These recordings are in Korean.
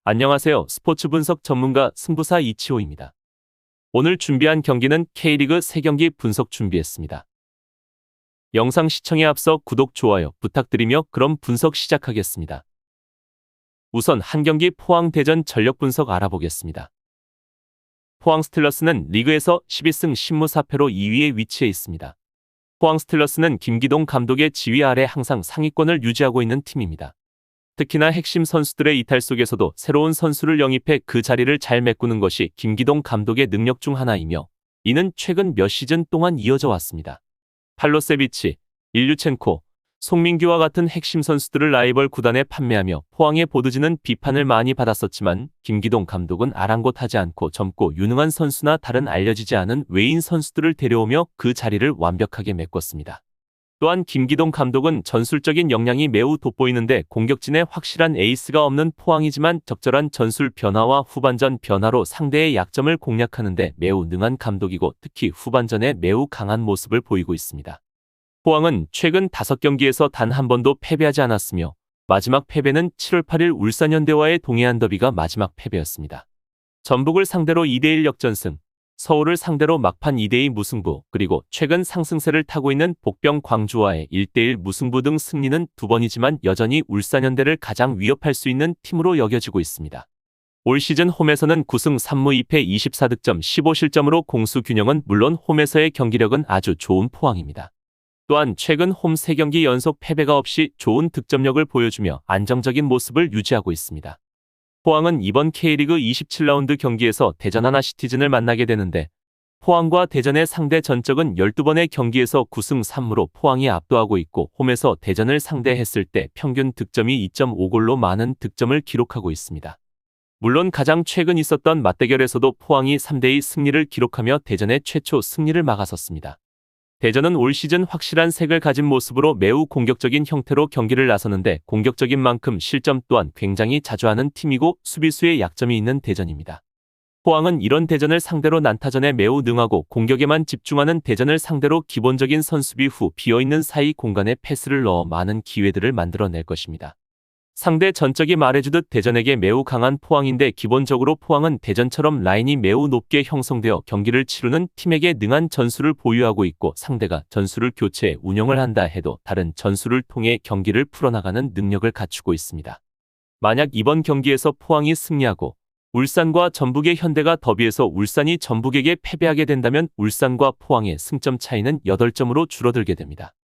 안녕하세요. 스포츠 분석 전문가 승부사 이치호입니다. 오늘 준비한 경기는 K리그 3경기 분석 준비했습니다. 영상 시청에 앞서 구독, 좋아요 부탁드리며 그럼 분석 시작하겠습니다. 우선 한 경기 포항 대전 전력 분석 알아보겠습니다. 포항 스틸러스는 리그에서 12승 10무 4패로 2위에 위치해 있습니다. 포항 스틸러스는 김기동 감독의 지휘 아래 항상 상위권을 유지하고 있는 팀입니다. 특히나 핵심 선수들의 이탈 속에서도 새로운 선수를 영입해 그 자리를 잘 메꾸는 것이 김기동 감독의 능력 중 하나이며 이는 최근 몇 시즌 동안 이어져 왔습니다. 팔로세비치, 일류첸코, 송민규와 같은 핵심 선수들을 라이벌 구단에 판매하며 포항의 보드지는 비판을 많이 받았었지만 김기동 감독은 아랑곳하지 않고 젊고 유능한 선수나 다른 알려지지 않은 외인 선수들을 데려오며 그 자리를 완벽하게 메꿨습니다. 또한 김기동 감독은 전술적인 역량이 매우 돋보이는데 공격진에 확실한 에이스가 없는 포항이지만 적절한 전술 변화와 후반전 변화로 상대의 약점을 공략하는 데 매우 능한 감독이고 특히 후반전에 매우 강한 모습을 보이고 있습니다. 포항은 최근 5경기에서 단 한 번도 패배하지 않았으며 마지막 패배는 7월 8일 울산현대와의 동해안 더비가 마지막 패배였습니다. 전북을 상대로 2대1 역전승, 서울을 상대로 막판 2대2 무승부, 그리고 최근 상승세를 타고 있는 복병 광주와의 1대1 무승부 등 승리는 2번이지만 여전히 울산현대를 가장 위협할 수 있는 팀으로 여겨지고 있습니다. 올 시즌 홈에서는 9승 3무 2패 24득점 15실점으로 공수 균형은 물론 홈에서의 경기력은 아주 좋은 포항입니다. 또한 최근 홈 3경기 연속 패배가 없이 좋은 득점력을 보여주며 안정적인 모습을 유지하고 있습니다. 포항은 이번 K리그 27라운드 경기에서 대전 하나시티즌을 만나게 되는데 포항과 대전의 상대 전적은 12번의 경기에서 9승 3무로 포항이 압도하고 있고 홈에서 대전을 상대했을 때 평균 득점이 2.5골로 많은 득점을 기록하고 있습니다. 물론 가장 최근 있었던 맞대결에서도 포항이 3대2 승리를 기록하며 대전의 최초 승리를 막아섰습니다. 대전은 올 시즌 확실한 색을 가진 모습으로 매우 공격적인 형태로 경기를 나서는데 공격적인 만큼 실점 또한 굉장히 자주 하는 팀이고 수비수의 약점이 있는 대전입니다. 포항은 이런 대전을 상대로 난타전에 매우 능하고 공격에만 집중하는 대전을 상대로 기본적인 선수비 후 비어있는 사이 공간에 패스를 넣어 많은 기회들을 만들어낼 것입니다. 상대 전적이 말해주듯 대전에게 매우 강한 포항인데 기본적으로 포항은 대전처럼 라인이 매우 높게 형성되어 경기를 치르는 팀에게 능한 전술을 보유하고 있고 상대가 전술을 교체 운영을 한다 해도 다른 전술을 통해 경기를 풀어나가는 능력을 갖추고 있습니다. 만약 이번 경기에서 포항이 승리하고 울산과 전북의 현대가 더비에서 울산이 전북에게 패배하게 된다면 울산과 포항의 승점 차이는 8점으로 줄어들게 됩니다.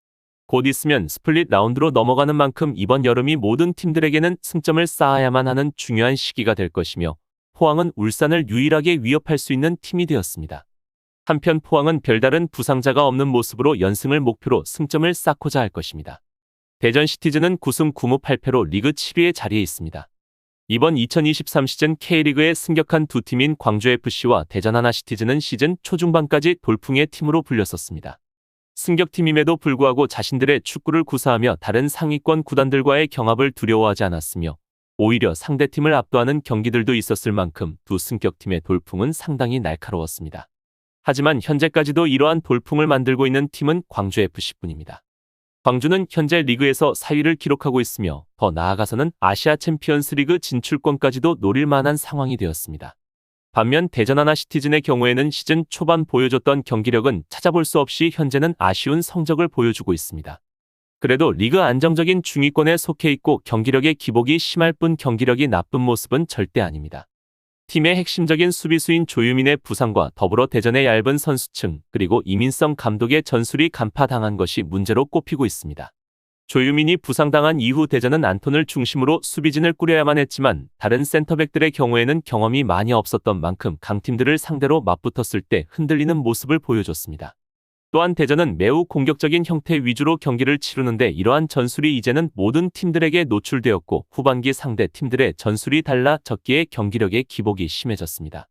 곧 있으면 스플릿 라운드로 넘어가는 만큼 이번 여름이 모든 팀들에게는 승점을 쌓아야만 하는 중요한 시기가 될 것이며 포항은 울산을 유일하게 위협할 수 있는 팀이 되었습니다. 한편 포항은 별다른 부상자가 없는 모습으로 연승을 목표로 승점을 쌓고자 할 것입니다. 대전 시티즌은 9승 9무 8패로 리그 7위의 자리에 있습니다. 이번 2023 시즌 K리그에 승격한 두 팀인 광주FC와 대전 하나시티즌은 시즌 초중반까지 돌풍의 팀으로 불렸었습니다. 승격팀임에도 불구하고 자신들의 축구를 구사하며 다른 상위권 구단들과의 경합을 두려워하지 않았으며 오히려 상대팀을 압도하는 경기들도 있었을 만큼 두 승격팀의 돌풍은 상당히 날카로웠습니다. 하지만 현재까지도 이러한 돌풍을 만들고 있는 팀은 광주FC뿐입니다. 광주는 현재 리그에서 4위를 기록하고 있으며 더 나아가서는 아시아 챔피언스 리그 진출권까지도 노릴 만한 상황이 되었습니다. 반면 대전 하나시티즌의 경우에는 시즌 초반 보여줬던 경기력은 찾아볼 수 없이 현재는 아쉬운 성적을 보여주고 있습니다. 그래도 리그 안정적인 중위권에 속해 있고 경기력의 기복이 심할 뿐 경기력이 나쁜 모습은 절대 아닙니다. 팀의 핵심적인 수비수인 조유민의 부상과 더불어 대전의 얇은 선수층 그리고 이민성 감독의 전술이 간파당한 것이 문제로 꼽히고 있습니다. 조유민이 부상당한 이후 대전은 안톤을 중심으로 수비진을 꾸려야만 했지만 다른 센터백들의 경우에는 경험이 많이 없었던 만큼 강팀들을 상대로 맞붙었을 때 흔들리는 모습을 보여줬습니다. 또한 대전은 매우 공격적인 형태 위주로 경기를 치르는데 이러한 전술이 이제는 모든 팀들에게 노출되었고 후반기 상대 팀들의 전술이 달라졌기에 경기력의 기복이 심해졌습니다.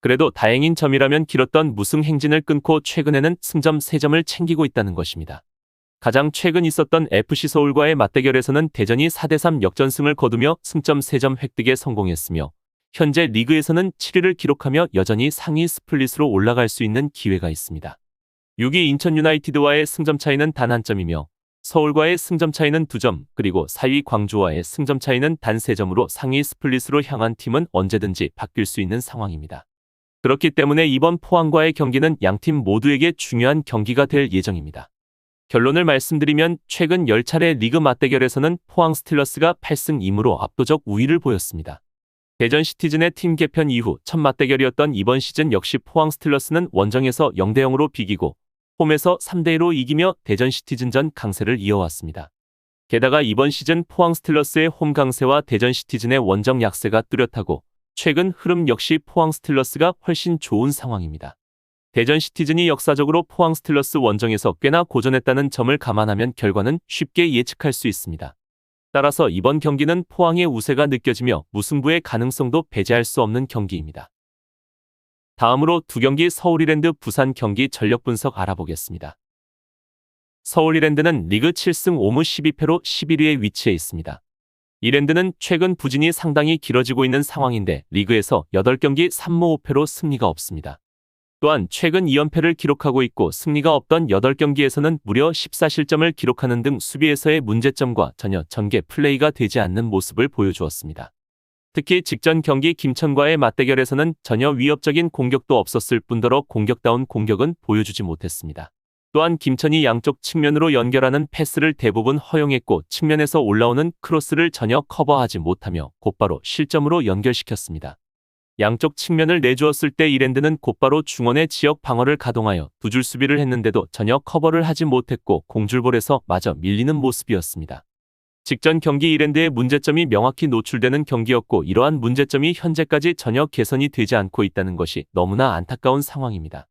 그래도 다행인 점이라면 길었던 무승 행진을 끊고 최근에는 승점 3점을 챙기고 있다는 것입니다. 가장 최근 있었던 FC서울과의 맞대결에서는 대전이 4대3 역전승을 거두며 승점 3점 획득에 성공했으며 현재 리그에서는 7위를 기록하며 여전히 상위 스플릿으로 올라갈 수 있는 기회가 있습니다. 6위 인천 유나이티드와의 승점 차이는 단 한 점이며 서울과의 승점 차이는 2점, 그리고 4위 광주와의 승점 차이는 단 3점으로 상위 스플릿으로 향한 팀은 언제든지 바뀔 수 있는 상황입니다. 그렇기 때문에 이번 포항과의 경기는 양팀 모두에게 중요한 경기가 될 예정입니다. 결론을 말씀드리면 최근 10차례 리그 맞대결에서는 포항 스틸러스가 8승 2무로 압도적 우위를 보였습니다. 대전 시티즌의 팀 개편 이후 첫 맞대결이었던 이번 시즌 역시 포항 스틸러스는 원정에서 0대0으로 비기고 홈에서 3대2로 이기며 대전 시티즌전 강세를 이어왔습니다. 게다가 이번 시즌 포항 스틸러스의 홈 강세와 대전 시티즌의 원정 약세가 뚜렷하고 최근 흐름 역시 포항 스틸러스가 훨씬 좋은 상황입니다. 대전 시티즌이 역사적으로 포항 스틸러스 원정에서 꽤나 고전했다는 점을 감안하면 결과는 쉽게 예측할 수 있습니다. 따라서 이번 경기는 포항의 우세가 느껴지며 무승부의 가능성도 배제할 수 없는 경기입니다. 다음으로 두 경기 서울 이랜드 부산 경기 전력 분석 알아보겠습니다. 서울 이랜드는 리그 7승 5무 12패로 11위에 위치해 있습니다. 이랜드는 최근 부진이 상당히 길어지고 있는 상황인데 리그에서 8경기 3무 5패로 승리가 없습니다. 또한 최근 2연패를 기록하고 있고 승리가 없던 8경기에서는 무려 14실점을 기록하는 등 수비에서의 문제점과 전혀 전개 플레이가 되지 않는 모습을 보여주었습니다. 특히 직전 경기 김천과의 맞대결에서는 전혀 위협적인 공격도 없었을 뿐더러 공격다운 공격은 보여주지 못했습니다. 또한 김천이 양쪽 측면으로 연결하는 패스를 대부분 허용했고 측면에서 올라오는 크로스를 전혀 커버하지 못하며 곧바로 실점으로 연결시켰습니다. 양쪽 측면을 내주었을 때 이랜드는 곧바로 중원의 지역 방어를 가동하여 두 줄 수비를 했는데도 전혀 커버를 하지 못했고 공줄볼에서 마저 밀리는 모습이었습니다. 직전 경기 이랜드의 문제점이 명확히 노출되는 경기였고 이러한 문제점이 현재까지 전혀 개선이 되지 않고 있다는 것이 너무나 안타까운 상황입니다.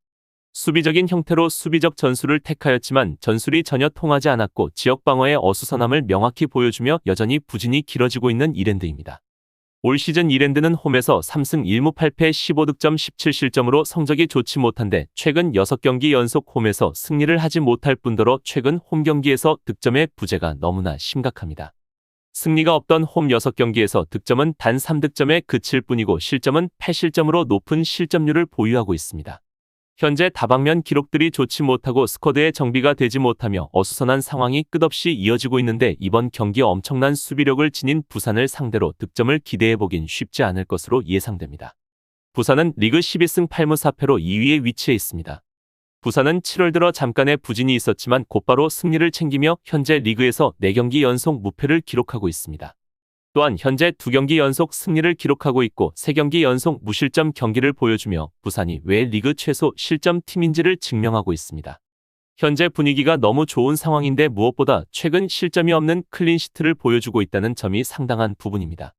수비적인 형태로 수비적 전술을 택하였지만 전술이 전혀 통하지 않았고 지역 방어의 어수선함을 명확히 보여주며 여전히 부진이 길어지고 있는 이랜드입니다. 올 시즌 이랜드는 홈에서 3승 1무 8패 15득점 17실점으로 성적이 좋지 못한데 최근 6경기 연속 홈에서 승리를 하지 못할 뿐더러 최근 홈 경기에서 득점의 부재가 너무나 심각합니다. 승리가 없던 홈 6경기에서 득점은 단 3득점에 그칠 뿐이고 실점은 8실점으로 높은 실점률을 보유하고 있습니다. 현재 다방면 기록들이 좋지 못하고 스쿼드의 정비가 되지 못하며 어수선한 상황이 끝없이 이어지고 있는데 이번 경기 엄청난 수비력을 지닌 부산을 상대로 득점을 기대해보긴 쉽지 않을 것으로 예상됩니다. 부산은 리그 12승 8무 4패로 2위에 위치해 있습니다. 부산은 7월 들어 잠깐의 부진이 있었지만 곧바로 승리를 챙기며 현재 리그에서 4경기 연속 무패를 기록하고 있습니다. 또한 현재 2경기 연속 승리를 기록하고 있고 3경기 연속 무실점 경기를 보여주며 부산이 왜 리그 최소 실점 팀인지를 증명하고 있습니다. 현재 분위기가 너무 좋은 상황인데 무엇보다 최근 실점이 없는 클린시트를 보여주고 있다는 점이 상당한 부분입니다.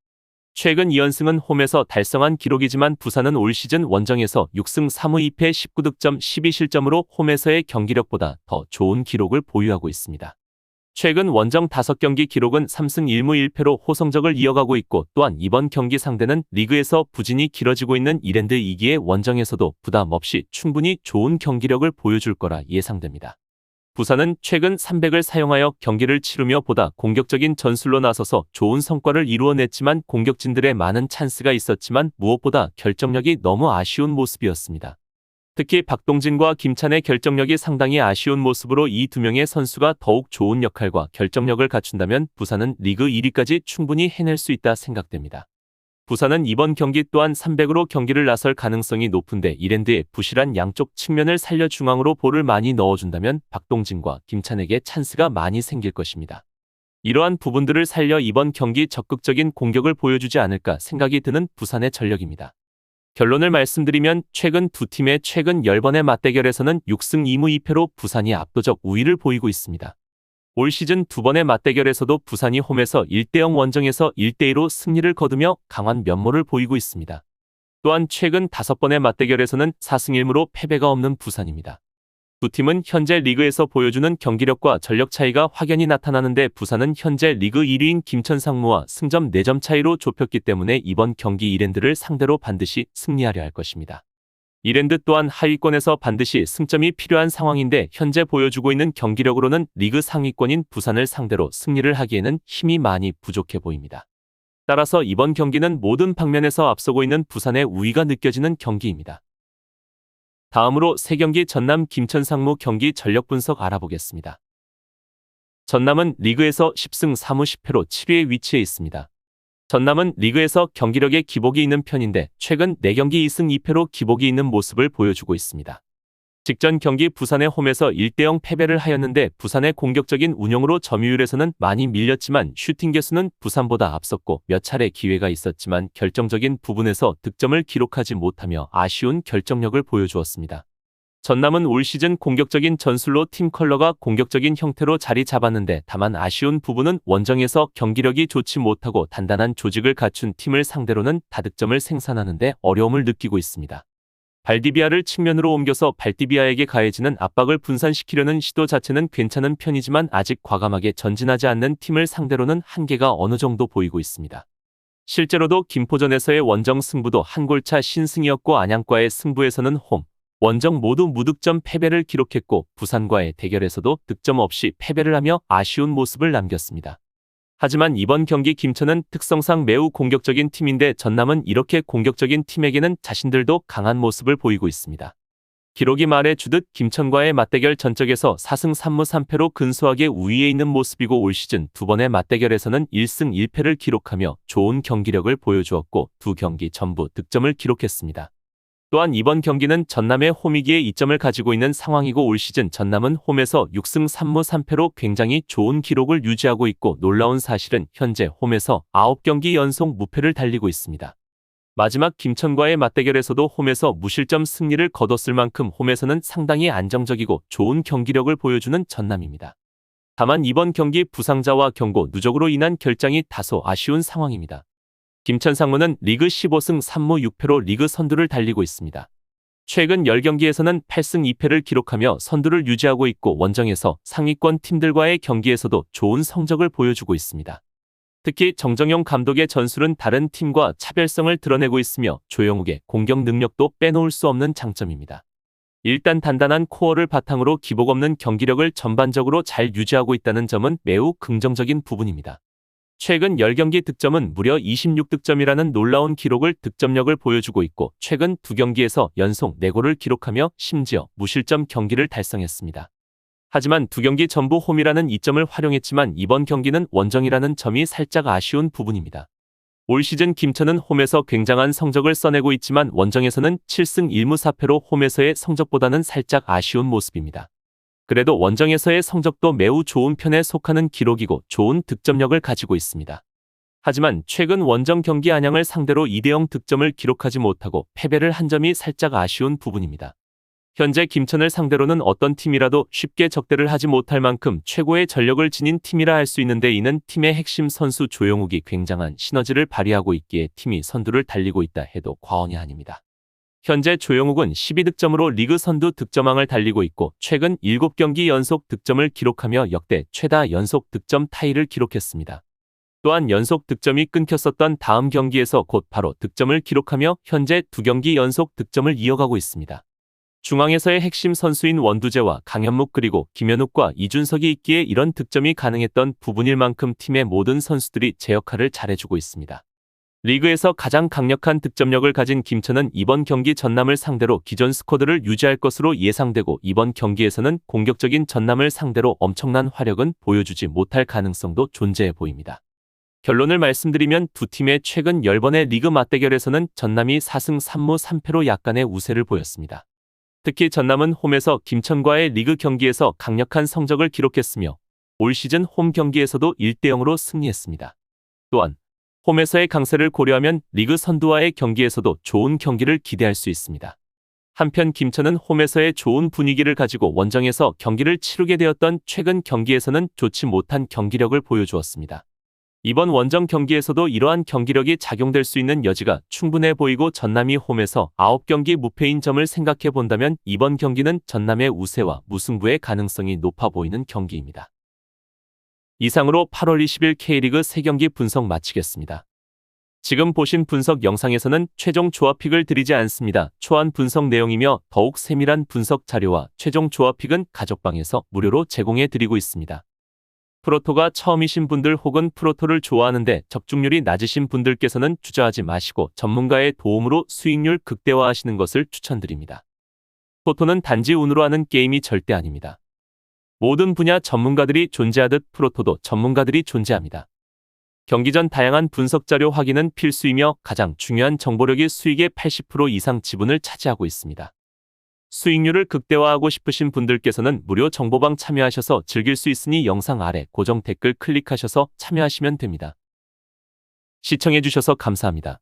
최근 2연승은 홈에서 달성한 기록이지만 부산은 올 시즌 원정에서 6승 3무 2패 19득점 12실점으로 홈에서의 경기력보다 더 좋은 기록을 보유하고 있습니다. 최근 원정 5경기 기록은 3승 1무 1패로 호성적을 이어가고 있고 또한 이번 경기 상대는 리그에서 부진이 길어지고 있는 이랜드이기에 원정에서도 부담 없이 충분히 좋은 경기력을 보여줄 거라 예상됩니다. 부산은 최근 300을 사용하여 경기를 치르며 보다 공격적인 전술로 나서서 좋은 성과를 이루어냈지만 공격진들의 많은 찬스가 있었지만 무엇보다 결정력이 너무 아쉬운 모습이었습니다. 특히 박동진과 김찬의 결정력이 상당히 아쉬운 모습으로 이 두 명의 선수가 더욱 좋은 역할과 결정력을 갖춘다면 부산은 리그 1위까지 충분히 해낼 수 있다 생각됩니다. 부산은 이번 경기 또한 300으로 경기를 나설 가능성이 높은데 이랜드의 부실한 양쪽 측면을 살려 중앙으로 볼을 많이 넣어준다면 박동진과 김찬에게 찬스가 많이 생길 것입니다. 이러한 부분들을 살려 이번 경기 적극적인 공격을 보여주지 않을까 생각이 드는 부산의 전력입니다. 결론을 말씀드리면 최근 두 팀의 최근 10번의 맞대결에서는 6승 2무 2패로 부산이 압도적 우위를 보이고 있습니다. 올 시즌 2번의 맞대결에서도 부산이 홈에서 1대0 원정에서 1대2로 승리를 거두며 강한 면모를 보이고 있습니다. 또한 최근 5번의 맞대결에서는 4승 1무로 패배가 없는 부산입니다. 두 팀은 현재 리그에서 보여주는 경기력과 전력 차이가 확연히 나타나는데 부산은 현재 리그 1위인 김천 상무와 승점 4점 차이로 좁혔기 때문에 이번 경기 이랜드를 상대로 반드시 승리하려 할 것입니다. 이랜드 또한 하위권에서 반드시 승점이 필요한 상황인데 현재 보여주고 있는 경기력으로는 리그 상위권인 부산을 상대로 승리를 하기에는 힘이 많이 부족해 보입니다. 따라서 이번 경기는 모든 방면에서 앞서고 있는 부산의 우위가 느껴지는 경기입니다. 다음으로 3경기 전남 김천 상무 경기 전력 분석 알아보겠습니다. 전남은 리그에서 10승 3무 10패로 7위에 위치해 있습니다. 전남은 리그에서 경기력에 기복이 있는 편인데 최근 4경기 2승 2패로 기복이 있는 모습을 보여주고 있습니다. 직전 경기 부산의 홈에서 1대0 패배를 하였는데 부산의 공격적인 운영으로 점유율에서는 많이 밀렸지만 슈팅 개수는 부산보다 앞섰고 몇 차례 기회가 있었지만 결정적인 부분에서 득점을 기록하지 못하며 아쉬운 결정력을 보여주었습니다. 전남은 올 시즌 공격적인 전술로 팀 컬러가 공격적인 형태로 자리 잡았는데 다만 아쉬운 부분은 원정에서 경기력이 좋지 못하고 단단한 조직을 갖춘 팀을 상대로는 다득점을 생산하는데 어려움을 느끼고 있습니다. 발디비아를 측면으로 옮겨서 발디비아에게 가해지는 압박을 분산시키려는 시도 자체는 괜찮은 편이지만 아직 과감하게 전진하지 않는 팀을 상대로는 한계가 어느 정도 보이고 있습니다. 실제로도 김포전에서의 원정 승부도 한 골차 신승이었고 안양과의 승부에서는 홈, 원정 모두 무득점 패배를 기록했고 부산과의 대결에서도 득점 없이 패배를 하며 아쉬운 모습을 남겼습니다. 하지만 이번 경기 김천은 특성상 매우 공격적인 팀인데 전남은 이렇게 공격적인 팀에게는 자신들도 강한 모습을 보이고 있습니다. 기록이 말해주듯 김천과의 맞대결 전적에서 4승 3무 3패로 근소하게 우위에 있는 모습이고 올 시즌 두 번의 맞대결에서는 1승 1패를 기록하며 좋은 경기력을 보여주었고 두 경기 전부 득점을 기록했습니다. 또한 이번 경기는 전남의 홈이기에 이점을 가지고 있는 상황이고 올 시즌 전남은 홈에서 6승 3무 3패로 굉장히 좋은 기록을 유지하고 있고 놀라운 사실은 현재 홈에서 9경기 연속 무패를 달리고 있습니다. 마지막 김천과의 맞대결에서도 홈에서 무실점 승리를 거뒀을 만큼 홈에서는 상당히 안정적이고 좋은 경기력을 보여주는 전남입니다. 다만 이번 경기 부상자와 경고 누적으로 인한 결장이 다소 아쉬운 상황입니다. 김천 상무는 리그 15승 3무 6패로 리그 선두를 달리고 있습니다. 최근 10경기에서는 8승 2패를 기록하며 선두를 유지하고 있고 원정에서 상위권 팀들과의 경기에서도 좋은 성적을 보여주고 있습니다. 특히 정정용 감독의 전술은 다른 팀과 차별성을 드러내고 있으며 조영욱의 공격 능력도 빼놓을 수 없는 장점입니다. 일단 단단한 코어를 바탕으로 기복 없는 경기력을 전반적으로 잘 유지하고 있다는 점은 매우 긍정적인 부분입니다. 최근 10경기 득점은 무려 26득점이라는 놀라운 기록을 득점력을 보여주고 있고 최근 2경기에서 연속 4골을 기록하며 심지어 무실점 경기를 달성했습니다. 하지만 2경기 전부 홈이라는 이점을 활용했지만 이번 경기는 원정이라는 점이 살짝 아쉬운 부분입니다. 올 시즌 김천은 홈에서 굉장한 성적을 써내고 있지만 원정에서는 7승 1무 4패로 홈에서의 성적보다는 살짝 아쉬운 모습입니다. 그래도 원정에서의 성적도 매우 좋은 편에 속하는 기록이고 좋은 득점력을 가지고 있습니다. 하지만 최근 원정 경기 안양을 상대로 2대0 득점을 기록하지 못하고 패배를 한 점이 살짝 아쉬운 부분입니다. 현재 김천을 상대로는 어떤 팀이라도 쉽게 적대를 하지 못할 만큼 최고의 전력을 지닌 팀이라 할 수 있는데 이는 팀의 핵심 선수 조영욱이 굉장한 시너지를 발휘하고 있기에 팀이 선두를 달리고 있다 해도 과언이 아닙니다. 현재 조영욱은 12득점으로 리그 선두 득점왕을 달리고 있고 최근 7경기 연속 득점을 기록하며 역대 최다 연속 득점 타이를 기록했습니다. 또한 연속 득점이 끊겼었던 다음 경기에서 곧 바로 득점을 기록하며 현재 2경기 연속 득점을 이어가고 있습니다. 중앙에서의 핵심 선수인 원두재와 강현묵 그리고 김현욱과 이준석이 있기에 이런 득점이 가능했던 부분일 만큼 팀의 모든 선수들이 제 역할을 잘해주고 있습니다. 리그에서 가장 강력한 득점력을 가진 김천은 이번 경기 전남을 상대로 기존 스쿼드를 유지할 것으로 예상되고 이번 경기에서는 공격적인 전남을 상대로 엄청난 화력은 보여주지 못할 가능성도 존재해 보입니다. 결론을 말씀드리면 두 팀의 최근 10번의 리그 맞대결에서는 전남이 4승 3무 3패로 약간의 우세를 보였습니다. 특히 전남은 홈에서 김천과의 리그 경기에서 강력한 성적을 기록했으며 올 시즌 홈 경기에서도 1대0으로 승리했습니다. 또한 홈에서의 강세를 고려하면 리그 선두와의 경기에서도 좋은 경기를 기대할 수 있습니다. 한편 김천은 홈에서의 좋은 분위기를 가지고 원정에서 경기를 치르게 되었던 최근 경기에서는 좋지 못한 경기력을 보여주었습니다. 이번 원정 경기에서도 이러한 경기력이 작용될 수 있는 여지가 충분해 보이고 전남이 홈에서 9경기 무패인 점을 생각해 본다면 이번 경기는 전남의 우세와 무승부의 가능성이 높아 보이는 경기입니다. 이상으로 8월 20일 K리그 3경기 분석 마치겠습니다. 지금 보신 분석 영상에서는 최종 조합픽을 드리지 않습니다. 초안 분석 내용이며 더욱 세밀한 분석 자료와 최종 조합픽은 가족방에서 무료로 제공해 드리고 있습니다. 프로토가 처음이신 분들 혹은 프로토를 좋아하는데 적중률이 낮으신 분들께서는 주저하지 마시고 전문가의 도움으로 수익률 극대화하시는 것을 추천드립니다. 토토는 단지 운으로 하는 게임이 절대 아닙니다. 모든 분야 전문가들이 존재하듯 프로토도 전문가들이 존재합니다. 경기 전 다양한 분석 자료 확인은 필수이며 가장 중요한 정보력이 수익의 80% 이상 지분을 차지하고 있습니다. 수익률을 극대화하고 싶으신 분들께서는 무료 정보방 참여하셔서 즐길 수 있으니 영상 아래 고정 댓글 클릭하셔서 참여하시면 됩니다. 시청해주셔서 감사합니다.